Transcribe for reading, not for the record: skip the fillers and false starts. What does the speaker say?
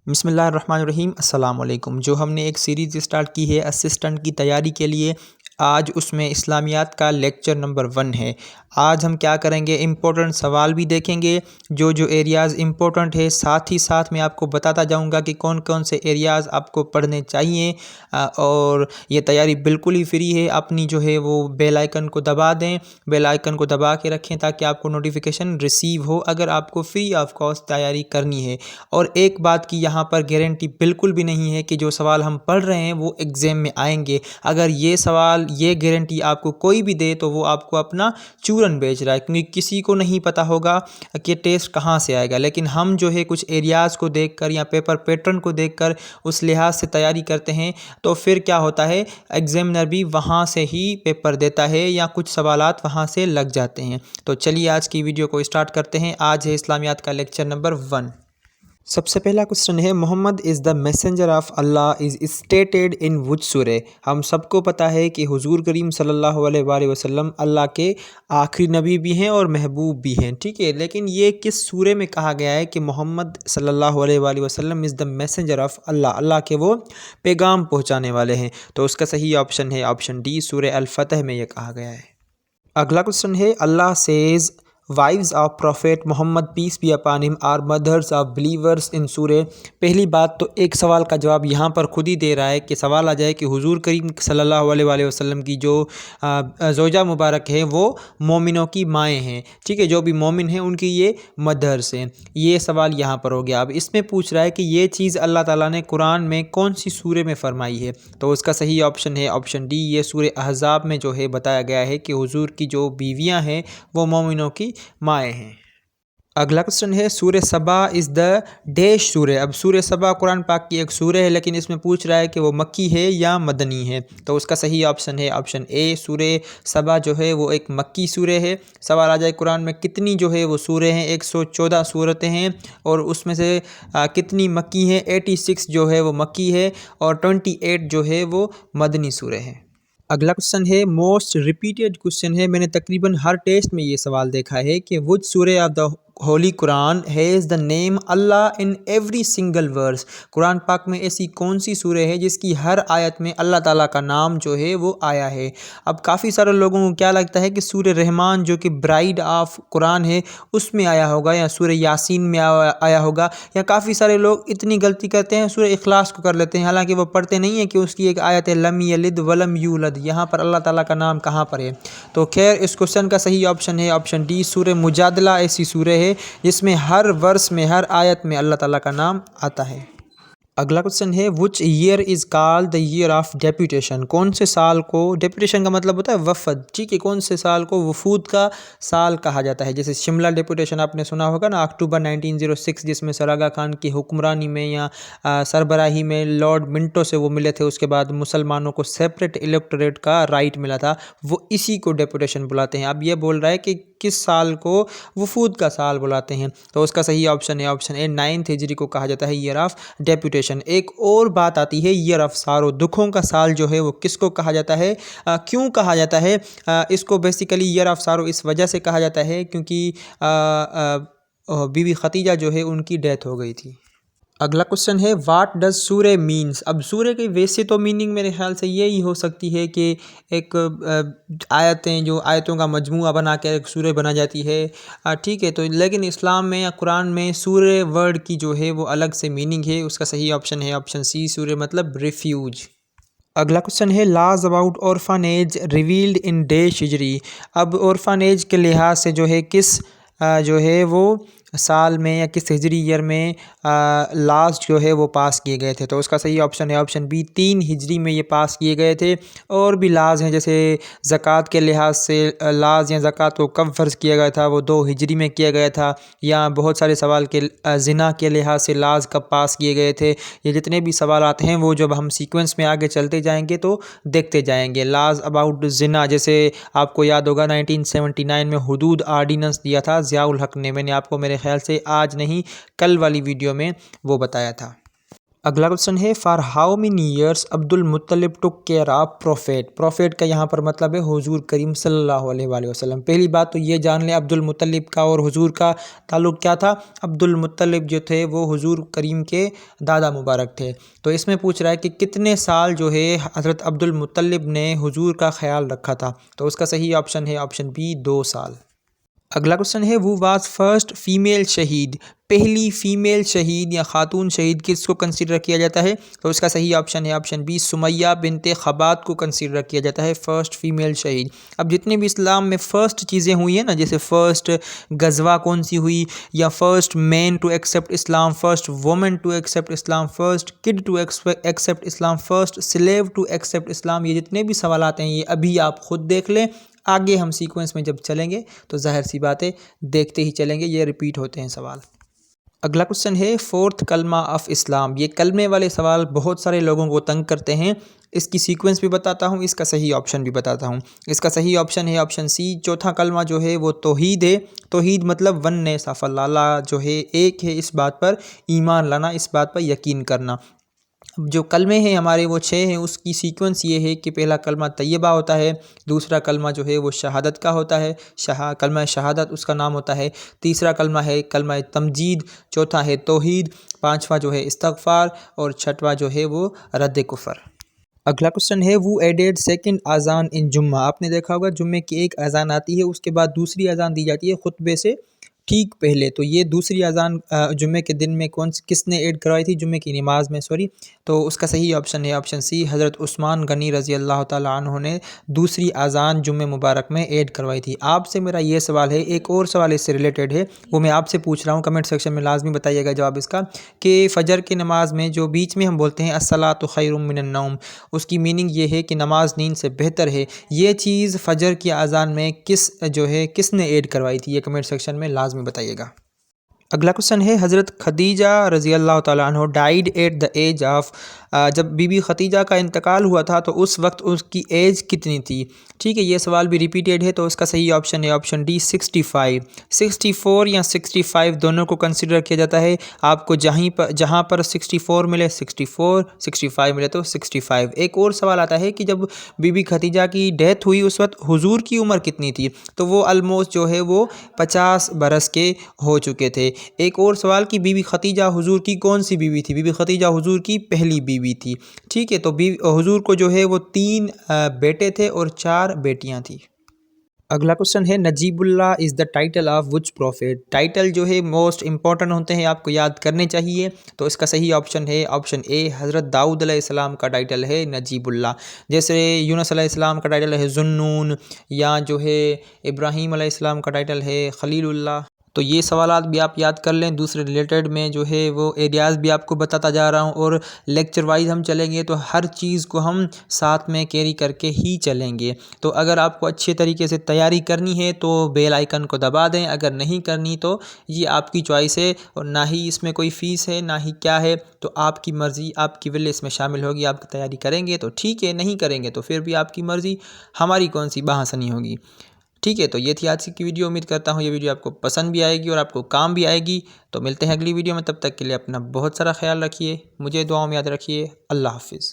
बिस्मिल्लाहिर्रहमानिर्रहीम अस्सलाम वालेकुम। जो हमने एक सीरीज़ स्टार्ट की है असिस्टेंट की तैयारी के लिए, आज उसमें इस्लामियात का लेक्चर नंबर 1 है। आज हम क्या करेंगे, इम्पोर्टेंट सवाल भी देखेंगे, जो एरियाज़ इम्पोर्टेंट है, साथ ही साथ मैं आपको बताता जाऊंगा कि कौन कौन से एरियाज़ आपको पढ़ने चाहिए। और ये तैयारी बिल्कुल ही फ्री है। अपनी जो है वो बेल आइकन को दबा दें, बेल आइकन को दबा के रखें ताकि आपको नोटिफिकेशन रिसीव हो अगर आपको फ्री ऑफ कॉस्ट तैयारी करनी है। और एक बात की यहाँ पर गारंटी बिल्कुल भी नहीं है कि जो सवाल हम पढ़ रहे हैं वो एग्ज़ाम में आएंगे। अगर ये सवाल, ये गारंटी आपको कोई भी दे तो वो आपको अपना चूरन बेच रहा है, क्योंकि किसी को नहीं पता होगा कि टेस्ट कहाँ से आएगा। लेकिन हम जो है कुछ एरियाज़ को देखकर या पेपर पैटर्न को देखकर उस लिहाज से तैयारी करते हैं, तो फिर क्या होता है, एग्जामिनर भी वहाँ से ही पेपर देता है या कुछ सवालात वहाँ से लग जाते हैं। तो चलिए आज की वीडियो को स्टार्ट करते हैं। आज है इस्लामियात का लेक्चर नंबर 1। सबसे पहला क्वेश्चन है, Muhammad is the messenger of Allah is stated in which surah. हम सबको पता है कि हुजूर करीम सल्लल्लाहु अलैहि वसल्लम अल्लाह के आखिरी नबी भी हैं और महबूब भी हैं, ठीक है। लेकिन ये किस सूरह में कहा गया है कि मोहम्मद सल्लल्लाहु अलैहि वसल्लम इज़ द मैसेंजर ऑफ अल्लाह, अल्लाह के वो पैगाम पहुँचाने वाले हैं। तो उसका सही ऑप्शन है ऑप्शन डी, सूरह अल फतह में ये कहा गया है। अगला क्वेश्चन है, Allah says wives of prophet Muhammad peace be upon him are mothers of believers in surah. पहली बात तो एक सवाल का जवाब यहाँ पर खुद ही दे रहा है कि सवाल आ जाए कि हुजूर करीम सल्लल्लाहु अलैहि वसल्लम की जो ज़ौजा मुबारक है वो मोमिनों की माएँ हैं, ठीक है। जो भी मोमिन हैं उनकी ये मदर्स हैं। ये सवाल यहाँ पर हो गया। अब इसमें पूछ रहा है कि ये चीज़ अल्लाह ताला ने कुरान में कौन सी सूरह में फरमाई है। तो उसका सही ऑप्शन है ऑप्शन डी, ये सूरह अहज़ाब में जो है बताया गया है कि हुजूर की जो बीवियाँ हैं वो मोमिनों की माएँ हैं। अगला क्वेश्चन है, सूरह सबा इज़ द डैश सूरह। अब सूरह सबा कुरान पाक की एक सूरह है, लेकिन इसमें पूछ रहा है कि वो मक्की है या मदनी है। तो उसका सही ऑप्शन है ऑप्शन ए, सूरह सबा जो है वो एक मक्की सूरह है। सवाल आ जाए कुरान में कितनी जो है वो सूरह हैं, 114 सूरतें हैं, और उसमें से कितनी मक्की हैं, 86 जो है वो मक्की है और 28 जो है वो मदनी सूरह है। अगला क्वेश्चन है, मोस्ट रिपीटेड क्वेश्चन है, मैंने तकरीबन हर टेस्ट में ये सवाल देखा है कि which surah of the holy Quran has the name Allah in every single verse. कुरान पाक में ऐसी कौन सी सूरह है जिसकी हर आयत में अल्लाह ताला का नाम जो है वो आया है। अब काफ़ी सारे लोगों को क्या लगता है कि सूरह रहमान जो कि ब्राइड ऑफ कुरान है उसमें आया होगा, या सूरह यासीन में आया होगा, या काफ़ी सारे लोग इतनी गलती करते हैं सूरह इखलास को कर लेते हैं, हालांकि वो पढ़ते नहीं है कि उसकी एक आयत है लम यलिद वलम यूलद, यहाँ पर अल्लाह ताला का नाम कहाँ पर है। तो खैर इस क्वेश्चन का सही ऑप्शन है ऑप्शन डी, सूरह मुजादला ऐसी सूरह है जिसमें हर वर्स में, हर आयत में अल्लाह ताला का नाम आता है। अगला क्वेश्चन है, which year is called the year of deputation. कौन से साल को, डेप्यूटेशन का मतलब होता है वफद, ठीक है, कौन से साल को वफूद का साल कहा जाता है। जैसे शिमला डेप्यूटेशन आपने सुना होगा ना, अक्टूबर 1906, जिसमें सर आगा खान की हुक्मरानी में या सरबराही में लॉर्ड मिंटो से वो मिले थे। उसके बाद मुसलमानों को सेपरेट इलेक्टोरेट का राइट मिला था, वो इसी को डेप्यूटेशन बुलाते हैं। अब ये बोल रहा है कि किस साल को वफूद का साल बुलाते हैं। तो उसका सही ऑप्शन है ऑप्शन ए, 9th हिजरी को कहा जाता है ईयर ऑफ डेप्यूटेशन। एक और बात आती है, ईयर ऑफ सारो, दुखों का साल जो है वो किसको कहा जाता है, क्यों कहा जाता है। इसको बेसिकली ईयर ऑफ सारो इस वजह से कहा जाता है क्योंकि बीवी खतीजा जो है उनकी डेथ हो गई थी। अगला क्वेश्चन है, व्हाट डज सूरह मीन्स। अब सूरह की वैसे तो मीनिंग मेरे ख्याल से यही हो सकती है कि एक आयतें, जो आयतों का मजमूआ बना कर एक सूरह बना जाती है, ठीक है। तो लेकिन इस्लाम में या कुरान में सूरह वर्ड की जो है वो अलग से मीनिंग है। उसका सही ऑप्शन है ऑप्शन सी, सूरह मतलब रिफ्यूज। अगला क्वेश्चन है, laws about orphanage revealed in dash Hijri. अब ऑर्फानेज के लिहाज से जो है किस जो है वो साल में या किस हिजरी ईयर में लास्ट जो है वो पास किए गए थे। तो उसका सही ऑप्शन है ऑप्शन बी, 3 हिजरी में ये पास किए गए थे। और भी लाज हैं, जैसे ज़कात के लिहाज से लाज या ज़कात को कब फ़र्ज़ किया गया था, वो 2 हिजरी में किया गया था। या बहुत सारे सवाल के ज़िना के लिहाज से लाज कब पास किए गए थे। ये जितने भी सवाल आते हैं वो जब हम सीक्वेंस में आगे चलते जाएंगे तो देखते जाएंगे। लाज अबाउट ज़िना, जैसे आपको याद होगा 1979 में हुदूद आर्डिनेंस दिया था ज़ियाउल हक ने, मैंने आपको मेरे ख्याल से आज नहीं कल वाली वीडियो में वो बताया था। अगला क्वेश्चन है for how many years Abdul Muttalib took care of prophet. Prophet का यहाँ पर मतलब है हुजूर करीम सल्लल्लाहु अलैहि वसल्लम। पहली बात तो ये जान लें अब्दुल मुत्तलिब का और हुजूर का ताल्लुक़ क्या था। अब्दुल मुत्तलिब जो थे वो हुजूर करीम के दादा मुबारक थे। तो इसमें पूछ रहा है कि कितने साल जो है हज़रत अब्दुल मुत्तलिब ने हुजूर का ख्याल रखा था। तो उसका सही ऑप्शन है ऑप्शन बी 2 साल। अगला क्वेश्चन है वो वाज फर्स्ट फीमेल शहीद। पहली फीमेल शहीद या खातून शहीद किसको कंसीडर किया जाता है। तो इसका सही ऑप्शन है ऑप्शन बी सुमैया बिनते खबात को कंसीडर किया जाता है फर्स्ट फीमेल शहीद। अब जितने भी इस्लाम में फ़र्स्ट चीज़ें हुई हैं ना, जैसे फ़र्स्ट गज़वा कौन सी हुई, या first man to accept Islam, first women to accept Islam, first kid to accept Islam, first slave to accept Islam, ये जितने भी सवालात हैं ये अभी आप ख़ुद देख लें। आगे हम सीक्वेंस में जब चलेंगे तो ज़ाहिर सी बातें देखते ही चलेंगे, ये रिपीट होते हैं सवाल। अगला क्वेश्चन है फोर्थ कलमा ऑफ इस्लाम। ये कलमे वाले सवाल बहुत सारे लोगों को तंग करते हैं। इसकी सीक्वेंस भी बताता हूँ, इसका सही ऑप्शन भी बताता हूँ। इसका सही ऑप्शन है ऑप्शन सी। चौथा कलमा जो है वो तौहीद है। तौहीद मतलब वननेस ऑफ अल्लाह, जो है एक है, इस बात पर ईमान लाना, इस बात पर यकीन करना। जो कलमे हैं हमारे वो 6 हैं। उसकी सीक्वेंस ये है कि पहला कलमा तैयबा होता है, दूसरा कलमा जो है वो शहादत का होता है, कलमा शहादत उसका नाम होता है, तीसरा कलमा है कलमा तमजीद, चौथा है तौहीद, पांचवा जो है इस्तगफार और छठवां जो है वो रद्द कुफर। अगला क्वेश्चन है वो एडेड सेकंड अजान इन जुम्मा। आपने देखा होगा जुम्मे की एक अजान आती है, उसके बाद दूसरी अजान दी जाती है खुतबे से ठीक पहले। तो ये दूसरी अजान जुम्मे के दिन में किसने ऐड करवाई थी, जुम्मे की नमाज में सॉरी। तो उसका सही ऑप्शन है ऑप्शन सी। हज़रत उस्मान गनी रज़ी अल्लाह ताला अन्हु ने दूसरी अजान जुम्मे मुबारक में ऐड करवाई थी। आपसे मेरा ये सवाल है, एक और सवाल इससे रिलेटेड है, वो मैं आपसे पूछ रहा हूँ, कमेंट सेक्शन में लाजमी बताइएगा जवाब इसका, कि फ़जर की नमाज में जो बीच में हम बोलते हैं अस्सलातु खैरुम मिनन नौम, उसकी मीनिंग ये है कि नमाज नींद से बेहतर है। ये चीज़ फ़जर की अजान में किसने ऐड करवाई थी, ये कमेंट सेक्शन में लाजमी बताइएगा। अगला क्वेश्चन है हज़रत खदीजा रज़ी अल्लाह ताला अन्हा died at the age of. जब बीबी खदीजा का इंतकाल हुआ था तो उस वक्त उसकी एज कितनी थी। ठीक है, ये सवाल भी रिपीटेड है, तो उसका सही ऑप्शन है ऑप्शन डी 65। 64 या 65 दोनों को कंसिडर किया जाता है। आपको जहाँ पर 64 मिले 64, 65 मिले तो 65। एक और सवाल आता है कि जब बीबी खदीजा की डेथ हुई उस वक्त हुजूर की उम्र कितनी थी। तो वो ऑलमोस्ट जो है वो 50 बरस के हो चुके थे। एक और सवाल कि बीबी खदीजा हुजूर की कौन सी बीवी थी। बीबी खदीजा हुजूर की पहली बीवी थी। ठीक है, तो हुजूर को जो है वो 3 बेटे थे और 4 बेटियां थी। अगला क्वेश्चन है Najibullah is the title of which profit. Title जो है मोस्ट इंपॉर्टेंट होते हैं, आपको याद करने चाहिए। तो इसका सही ऑप्शन है ऑप्शन ए। हज़रत दाऊद अलैहिस्सलाम का टाइटल है नजीबुल्लाह। जैसे यूनुस अलैहिस्सलाम का टाइटल है जुन्नून, या जो है इब्राहीम अलैहिस्सलाम का टाइटल है खलीलुल्लाह। तो ये सवालात भी आप याद कर लें। दूसरे रिलेटेड में जो है वो एरियाज़ भी आपको बताता जा रहा हूँ, और लेक्चर वाइज हम चलेंगे तो हर चीज़ को हम साथ में कैरी करके ही चलेंगे। तो अगर आपको अच्छे तरीके से तैयारी करनी है तो बेल आइकन को दबा दें, अगर नहीं करनी तो ये आपकी चॉइस है, और ना ही इसमें कोई फ़ीस है ना ही क्या है। तो आपकी मर्ज़ी, आपकी विल इसमें शामिल होगी। आप तैयारी करेंगे तो ठीक है, नहीं करेंगे तो फिर भी आपकी मर्ज़ी, हमारी कौन सी बहासनी होगी। ठीक है, तो ये थी आज की वीडियो। उम्मीद करता हूँ ये वीडियो आपको पसंद भी आएगी और आपको काम भी आएगी। तो मिलते हैं अगली वीडियो में, तब तक के लिए अपना बहुत सारा ख्याल रखिए, मुझे दुआओं में याद रखिए। अल्लाह हाफिज़।